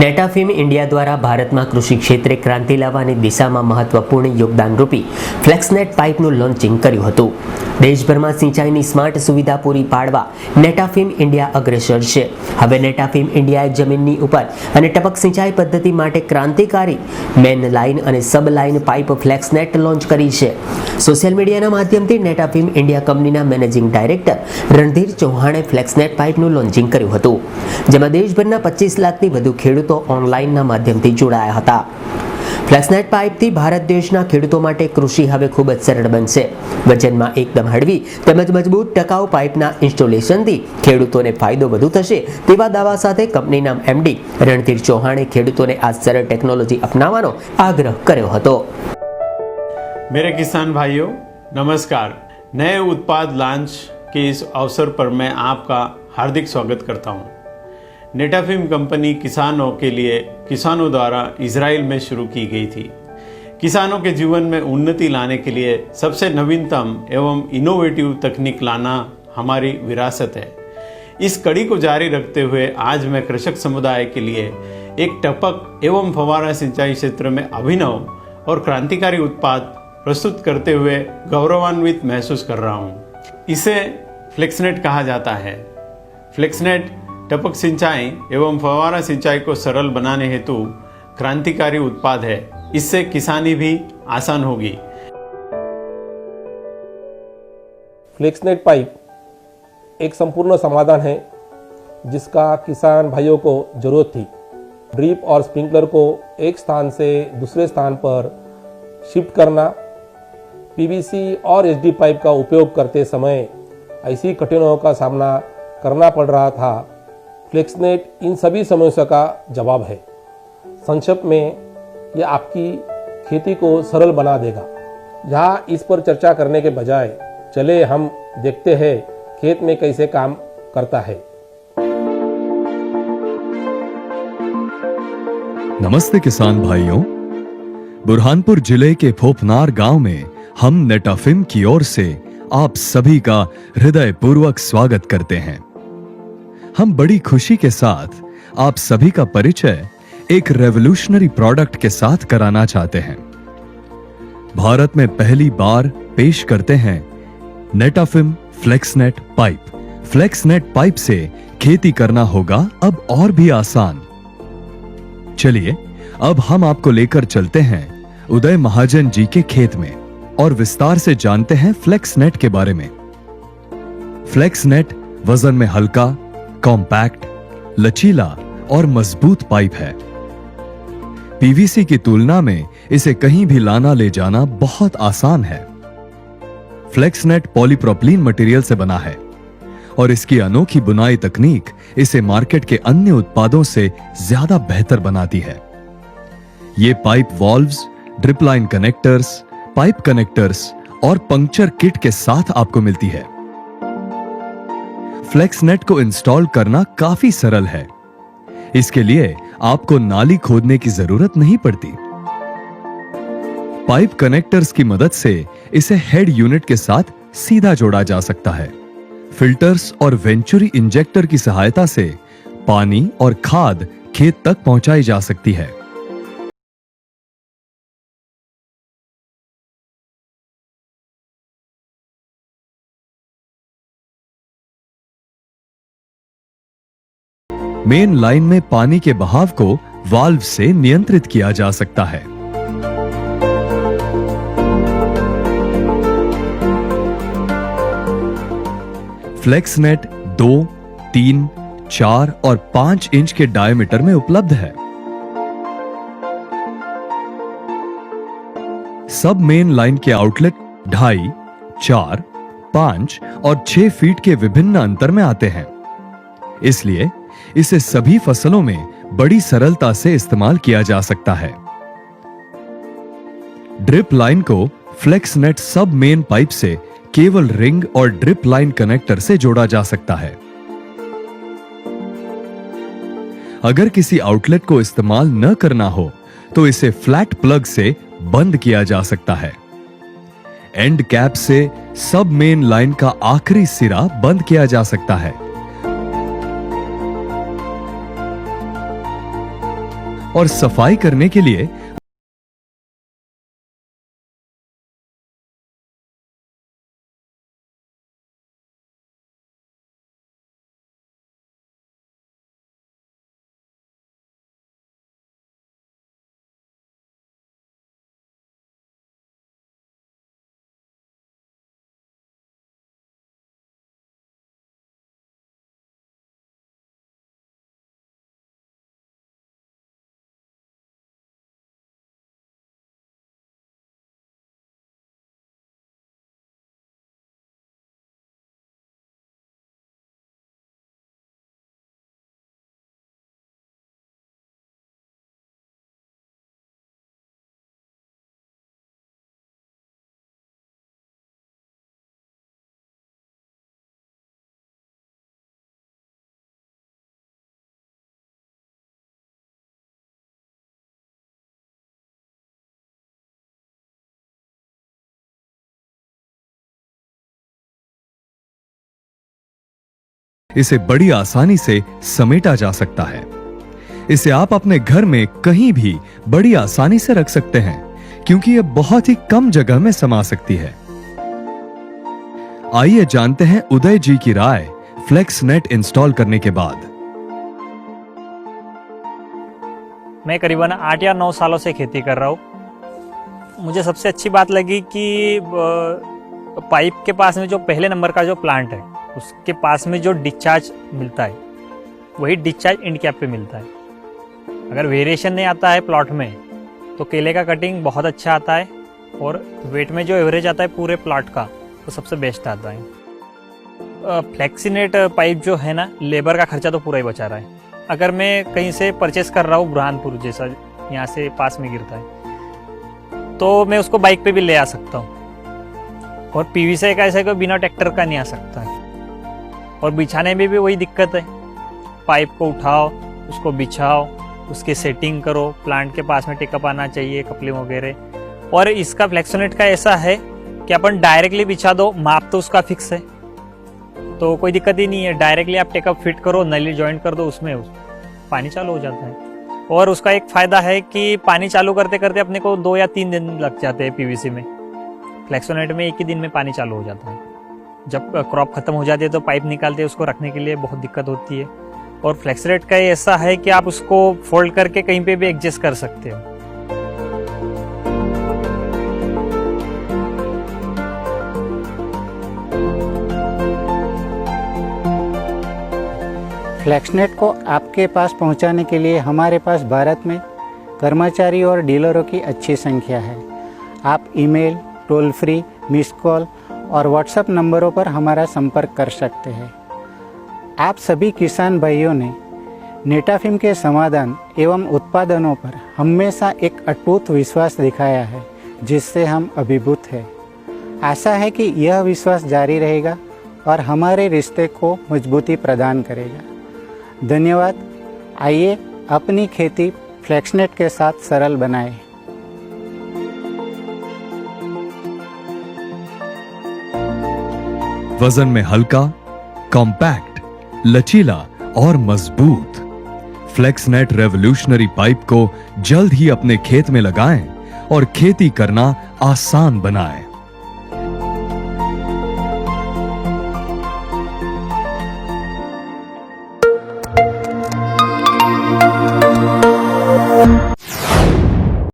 Netafim India દ્વારા ભારતમાં કૃષિ ક્ષેત્રે ક્રાંતિ લાવવાની દિશામાં મહત્વપૂર્ણ યોગદાનરૂપી ફ્લેક્સનેટ પાઇપનું લોન્ચિંગ કર્યું હતું. દેશભરમાં સિંચાઈની સ્માર્ટ સુવિધા પૂરી પાડવા નેટાફિમ ઇન્ડિયા અગ્રેસર છે. હવે નેટાફિમ ઇન્ડિયાએ જમીનની ઉપર અને ટપક સિંચાઈ પદ્ધતિ માટે ક્રાંતિકારી મેન લાઇન અને સબ લાઇન પાઇપ ફ્લેક્સનેટ લોન્ચ કરી છે. સોશિયલ મીડિયાના માધ્યમથી નેટાફિમ ઇન્ડિયા કંપનીના મેનેજિંગ ડાયરેક્ટર રણધીર ચૌહાણે ફ્લેક્સનેટ પાઇપનું લોન્ચિંગ કર્યું હતું, જેમાં દેશભરના 25 લાખથી વધુ ખેડૂતો ઓનલાઈનના માધ્યમથી જોડાયા હતા. ફ્લેક્સનેટ પાઇપથી ભારત દેશના ખેડૂતો માટે કૃષિ હવે ખૂબ જ સરળ બનશે. વજનમાં એકદમ હળવી તેમજ મજબૂત ટકાઉ પાઇપના ઇન્સ્ટોલેશનથી ખેડૂતોને ફાયદો વધુ થશે તેવા દાવા સાથે કંપનીના એમડી રણધીર ચૌહાણે ખેડૂતોને આ સરળ ટેકનોલોજી અપનાવવાનો આગ્રહ કર્યો હતો. मेरे किसान भाइयों नमस्कार. नए उत्पाद लॉन्च के इस अवसर पर मैं आपका हार्दिक स्वागत करता हूं. नेटाफिम कंपनी किसानों द्वारा इजराइल में शुरू की गई थी. किसानों के जीवन में उन्नति लाने के लिए सबसे नवीनतम एवं इनोवेटिव तकनीक लाना हमारी विरासत है. इस कड़ी को जारी रखते हुए आज मैं कृषक समुदाय के लिए एक टपक एवं फव्वारा सिंचाई क्षेत्र में अभिनव और क्रांतिकारी उत्पाद प्रस्तुत करते हुए गौरवान्वित महसूस कर रहा हूँ. इसे फ्लेक्सनेट कहा जाता है. फ्लेक्सनेट टपक सिंचाई एवं फव्वारा सिंचाई को सरल बनाने हेतु क्रांतिकारी उत्पाद है. इससे किसानी भी आसान होगी. फ्लेक्सनेट पाइप एक संपूर्ण समाधान है जिसका किसान भाइयों को जरूरत थी. ड्रिप और स्प्रिंकलर को एक स्थान से दूसरे स्थान पर शिफ्ट करना, पीवीसी और एचडी पाइप का उपयोग करते समय ऐसी कठिनाइयों का सामना करना पड़ रहा था. फ्लेक्सनेट इन सभी समस्या का जवाब है. संक्षेप में ये आपकी खेती को सरल बना देगा. यहाँ इस पर चर्चा करने के बजाय चले हम देखते हैं खेत में कैसे काम करता है. नमस्ते किसान भाइयों. बुरहानपुर जिले के फोफनार गांव में हम नेटाफिम की ओर से आप सभी का हृदयपूर्वक स्वागत करते हैं. हम बड़ी खुशी के साथ आप सभी का परिचय एक रेवोल्यूशनरी प्रोडक्ट के साथ कराना चाहते हैं. भारत में पहली बार पेश करते हैं नेटाफिम फ्लेक्सनेट पाइप. फ्लेक्सनेट पाइप से खेती करना होगा अब और भी आसान. चलिए अब हम आपको लेकर चलते हैं उदय महाजन जी के खेत में और विस्तार से जानते हैं फ्लेक्सनेट के बारे में. फ्लेक्सनेट वजन में हल्का, कॉम्पैक्ट, लचीला और मजबूत पाइप है. पीवीसी की तुलना में इसे कहीं भी लाना ले जाना बहुत आसान है. फ्लेक्सनेट पॉलीप्रोपिलीन मटेरियल से बना है और इसकी अनोखी बुनाई तकनीक इसे मार्केट के अन्य उत्पादों से ज्यादा बेहतर बनाती है. ये pipe valves, drip line connectors, pipe connectors और पंक्चर किट के साथ आपको मिलती है. फ्लेक्सनेट को इंस्टॉल करना काफी सरल है. इसके लिए आपको नाली खोदने की जरूरत नहीं पड़ती. पाइप कनेक्टर्स की मदद से इसे हेड यूनिट के साथ सीधा जोड़ा जा सकता है. फिल्टर्स और वेंचुरी इंजेक्टर की सहायता से पानी और खाद खेत तक पहुंचाई जा सकती है. मेन लाइन में पानी के बहाव को वाल्व से नियंत्रित किया जा सकता है. फ्लेक्सनेट 2, 3, 4 और 5 इंच के डायमीटर में उपलब्ध है. सब मेन लाइन के आउटलेट 2.5, 4, 5 और 6 फीट के विभिन्न अंतर में आते हैं. इसलिए इसे सभी फसलों में बड़ी सरलता से इस्तेमाल किया जा सकता है. ड्रिप लाइन को फ्लेक्सनेट सब मेन पाइप से केवल रिंग और ड्रिप लाइन कनेक्टर से जोड़ा जा सकता है. अगर किसी आउटलेट को इस्तेमाल न करना हो तो इसे फ्लैट प्लग से बंद किया जा सकता है. एंड कैप से सब मेन लाइन का आखिरी सिरा बंद किया जा सकता है. और सफाई करने के लिए इसे बड़ी आसानी से समेटा जा सकता है। इसे आप अपने घर में कहीं भी बड़ी आसानी से रख सकते हैं क्योंकि यह बहुत ही कम जगह में समा सकती है। आइए जानते हैं उदय जी की राय फ्लेक्स नेट इंस्टॉल करने के बाद। मैं करीबन 8 या 9 सालों से खेती कर रहा हूँ। मुझे सबसे अच्छी बात लगी कि पाइप के पास में जो पहले नंबर का जो प्लांट है उसके पास में जो डिस्चार्ज मिलता है वही डिस्चार्ज एंड कैप पे मिलता है। अगर वेरिएशन नहीं आता है प्लॉट में तो केले का कटिंग बहुत अच्छा आता है और वेट में जो एवरेज आता है पूरे प्लॉट का वो सबसे बेस्ट आता है। फ्लेक्सीनेट पाइप जो है ना, लेबर का खर्चा तो पूरा ही बचा रहा है। अगर मैं कहीं से परचेस कर रहा हूँ, बुरहानपुर जैसा यहाँ से पास में गिरता है, तो मैं उसको बाइक पे भी ले आ सकता हूँ। और पीवीसी का ऐसा कोई बिना ट्रैक्टर का नहीं आ सकता है। और बिछाने में भी वही दिक्कत है, पाइप को उठाओ, उसको बिछाओ, उसकी सेटिंग करो, प्लांट के पास में टेकअप आना चाहिए, कपलिंग वगैरह। और इसका फ्लेक्सोनेट का ऐसा है कि अपन डायरेक्टली बिछा दो, माप तो उसका फिक्स है, तो कोई दिक्कत ही नहीं है। डायरेक्टली आप टेकअप फिट करो, नली ज्वाइंट कर दो, उसमें पानी चालू हो जाता है। और उसका एक फायदा है कि पानी चालू करते करते अपने को 2 या 3 दिन लग जाते हैं पीवीसी में। फ्लेक्सोनेट में 1 ही दिन में पानी चालू हो जाता है। जब क्रॉप खत्म हो जाती है तो पाइप निकालते हैं, उसको रखने के लिए बहुत दिक्कत होती है। और फ्लेक्सोनेट का ऐसा है कि आप उसको फोल्ड करके कहीं पे भी एडजस्ट कर सकते हो। फ्लेक्सनेट को आपके पास पहुंचाने के लिए हमारे पास भारत में कर्मचारी और डीलरों की अच्छी संख्या है। आप email, toll free, miss call और व्हाट्सएप नंबरों पर हमारा संपर्क कर सकते हैं। आप सभी किसान भाइयों ने नेटाफिम के समाधान एवं उत्पादनों पर हमेशा एक अटूट विश्वास दिखाया है, जिससे हम अभिभूत हैं। आशा है कि यह विश्वास जारी रहेगा और हमारे रिश्ते को मजबूती प्रदान करेगा। धन्यवाद। आइए अपनी खेती फ्लेक्सनेट के साथ सरल बनाएं। वजन में हल्का, कॉम्पैक्ट, लचीला और मजबूत फ्लेक्सनेट रेवोल्यूशनरी पाइप को जल्द ही अपने खेत में लगाएं और खेती करना आसान बनाएं।